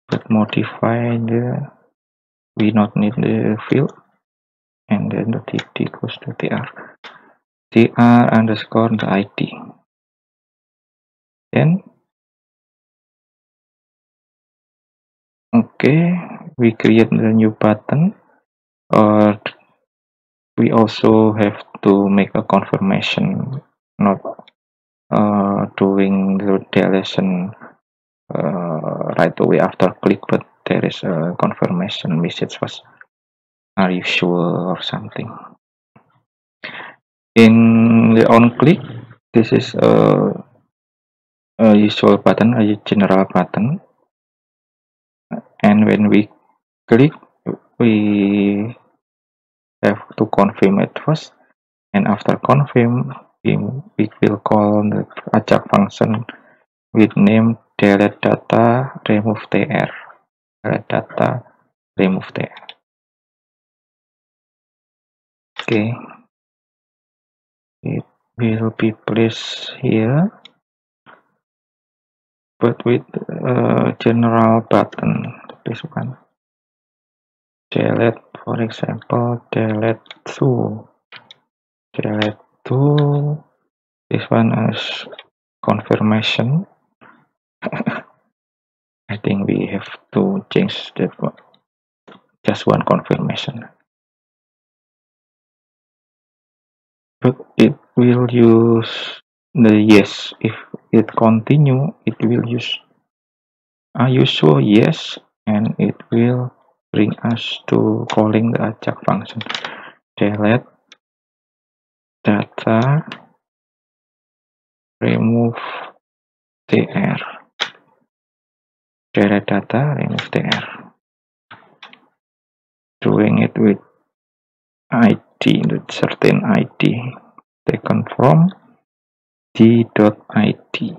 but modify the, we not need the field, and then the TD equals to TR underscore the ID. Then okay, we create the new button, or we also have to make a confirmation, not doing the deletion right away after click, but there is a confirmation message was, are you sure, or something. In the on click, this is a usual button, a general button, and when we click, we have to confirm it first, and after confirm we will call the Ajax function with name delete data remove tr. Delete data remove tr. Okay, it will be placed here, but with a general button. This one, delete, for example, delete 2. Delete 2. This one is confirmation. I think we have to change that one. Just one confirmation. But it will use the yes. If it continue, it will use usual yes, and it will bring us to calling the Ajax function. Delete data remove tr. Delete data remove tr. Doing it with ID, the certain ID taken from d.id.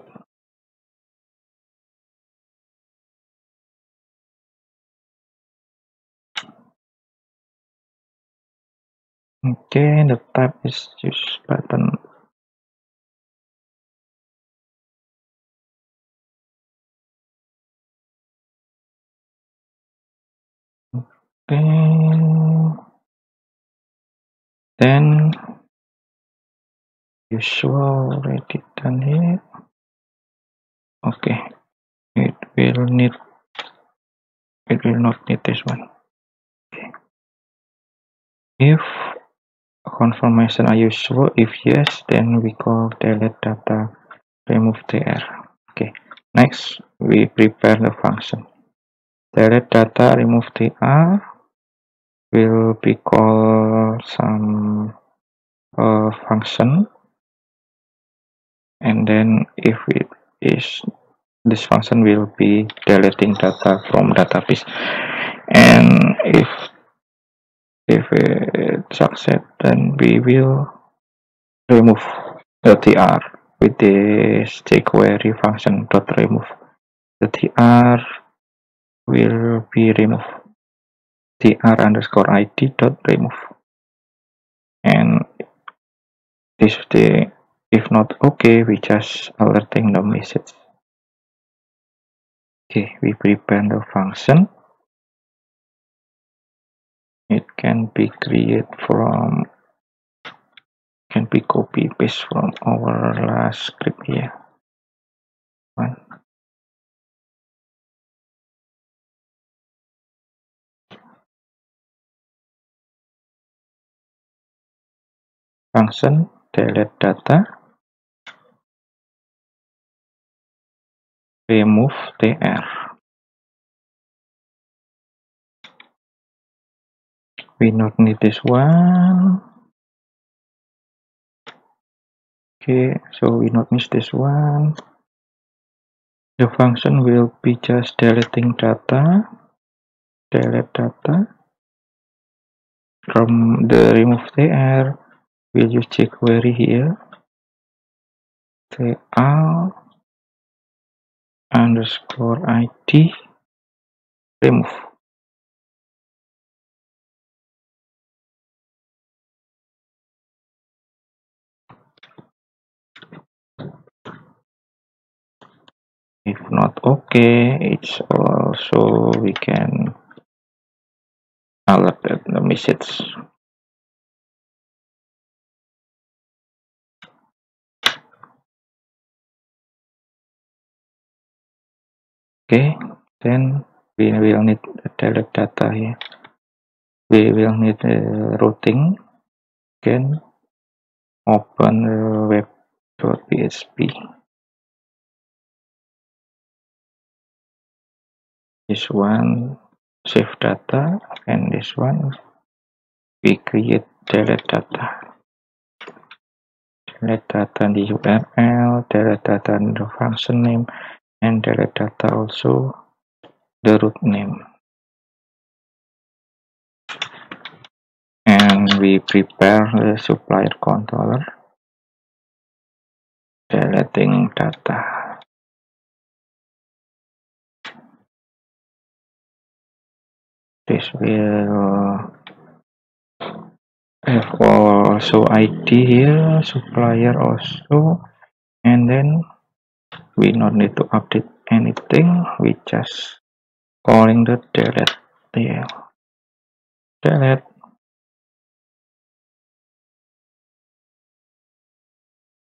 Okay, the type is use button. Okay, then usual already done here. Okay, it will not need this one. Okay. If confirmation are useful, if yes, then we call delete data remove tr. Okay, next we prepare the function. Delete data remove tr will be called some function, and then if it is, this function will be deleting data from database, and if it succeeds, then we will remove the tr with this jQuery function dot remove. The tr will be removed, tr underscore id dot remove, and if not okay, we just alerting the message. Okay, we prepare the function. It can be created from, can be copy paste from our last script here. One. Function delete data remove tr. We not need this one. Okay, so we not need this one. The function will be just deleting data, delete data from the remove tr. We'll use jQuery here. tr underscore id remove. If not okay, it's also we can alert the message. Okay, then we will need delete data here. We will need routing. Again, open web.php. This one save data, and this one we create delete data. Delete data in the URL, delete data in the function name, and delete data also the root name. when we prepare the supplier controller, deleting data. This will have also ID here, supplier also, and then we not need to update anything. We just calling the delete here. Delete.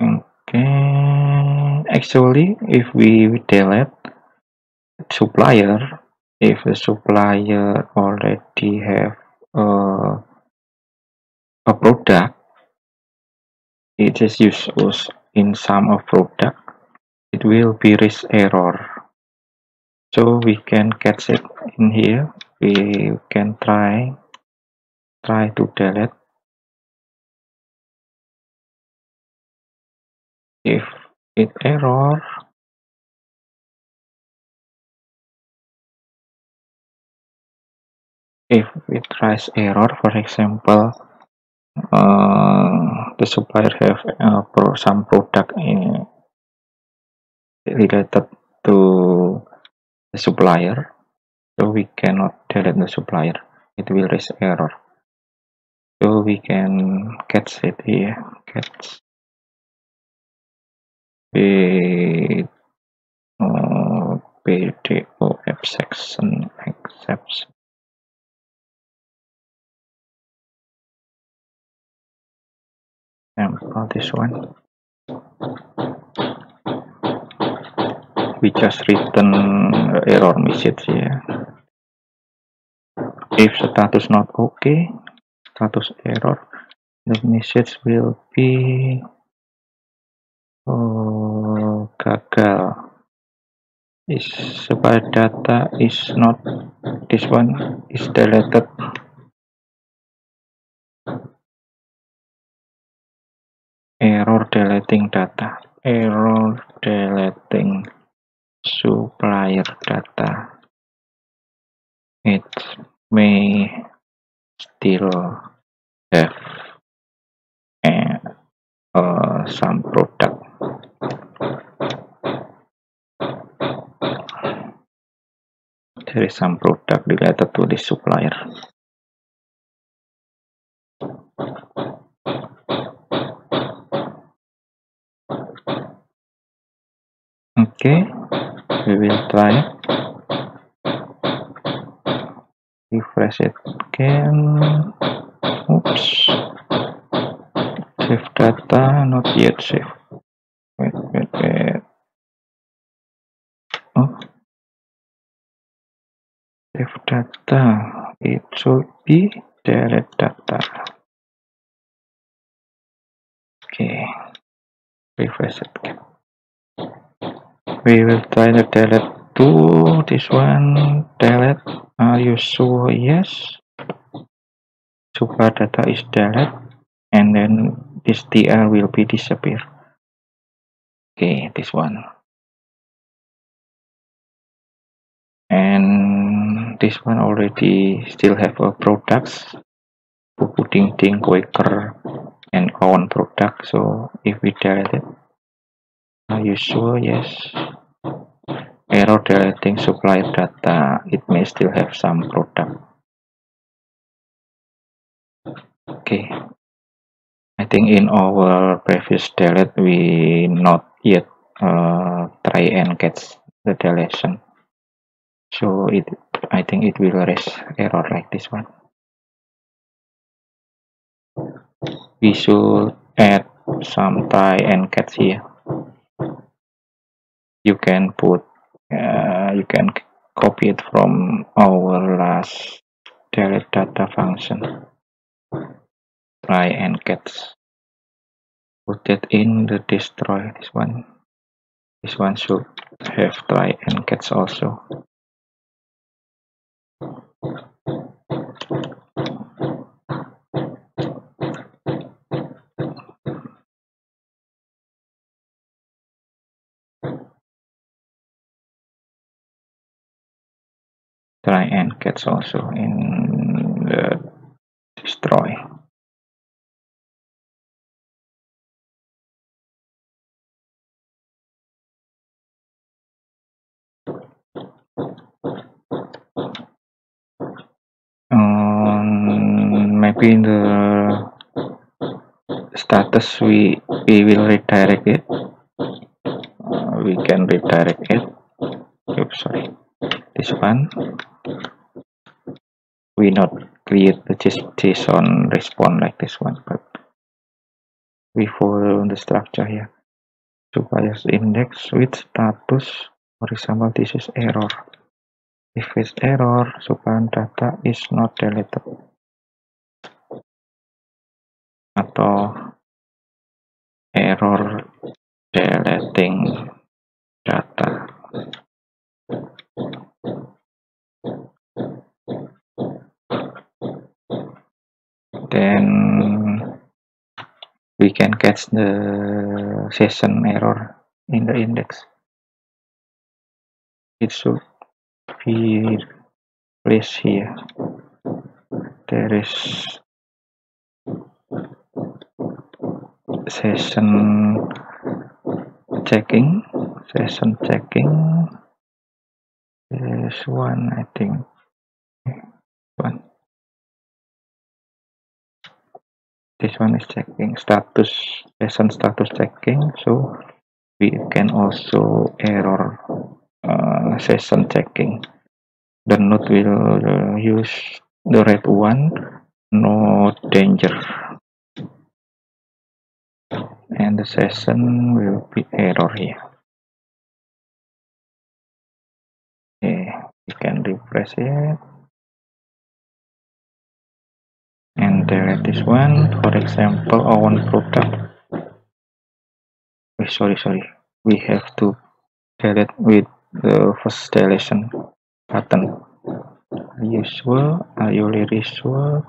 Okay. Actually, if we delete supplier, if the supplier already have a product, it just use us in some of product, it will be risk error. So we can catch it in here. We can try to delete. If it error, if it tries error, for example, the supplier have some product related to the supplier, so we cannot delete the supplier. It will raise error. So we can catch it here. Catch with PDO exception. Example this one. We just written error message here. If status not okay, status error, the message will be gagal. Is supplier data is not, this one is deleted. Error deleting data. Error deleting supplier data. It may still have some product. There is some product related to this supplier. Okay, we will try. Refresh it again. Oops. Save data, not yet save. Wait. Oh. Save data. It should be delete data. Okay. Refresh it again. We will try to delete to this one. Delete. Are you sure? Yes. Supplier data is delete, and then this TR will be disappear. Okay, this one. And this one already still have a products, Pudding Ding, Quaker, and own product. So if we delete it, are you sure? Yes. Error deleting supplier data. It may still have some product. Okay. I think in our previous delete we not yet try and catch the deletion. So I think it will raise error like this one. We should add some try and catch here. You can put you can copy it from our last delete data function. Try and catch. Put it in the destroy. This one should have try and catch also. Try and catch also in the destroy. maybe in the status we will redirect it. We can redirect it. Oops, sorry. This one. We not create the JSON response like this one, but we follow the structure here. Suppliers index with status. For example, this is error. If it's error, supplier data is not deleted. Atau error deleting data. Then we can catch the session error in the index. It should be placed here. There is session checking. This one, I think. One. This one is checking status, session status checking. So we can also error session checking. The node will use the red one, no danger, and the session will be error here. Okay, we can refresh it and delete this one. For example, on product. Sorry, we have to delete with the first deletion button. Are you sure? Are you really sure?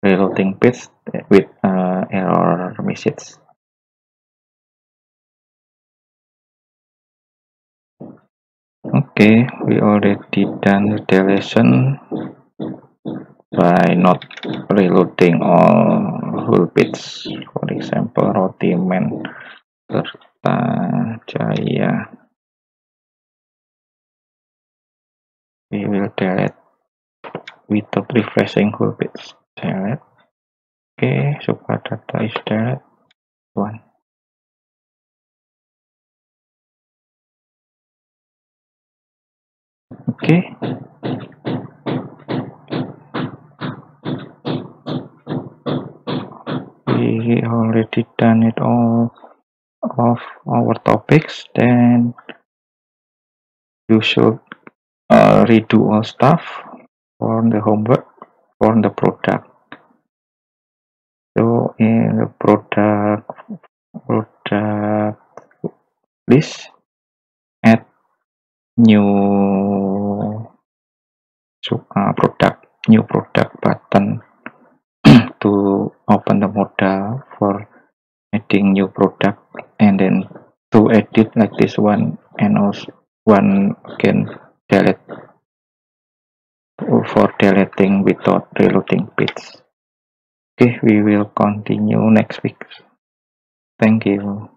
Reloading page with error message. Okay, we already done the deletion by not reloading all whole page. For example, Rotiman Kertajaya. We will delete without refreshing whole page. Delete. Okay, super data is delete. One. Okay. We already done it all of our topics. Then you should redo all stuff for the homework for the product. So in the product list, add new product button to open the modal for adding new product, and then to edit like this one, and also one can delete for deleting without reloading page. Okay, we will continue next week. Thank you.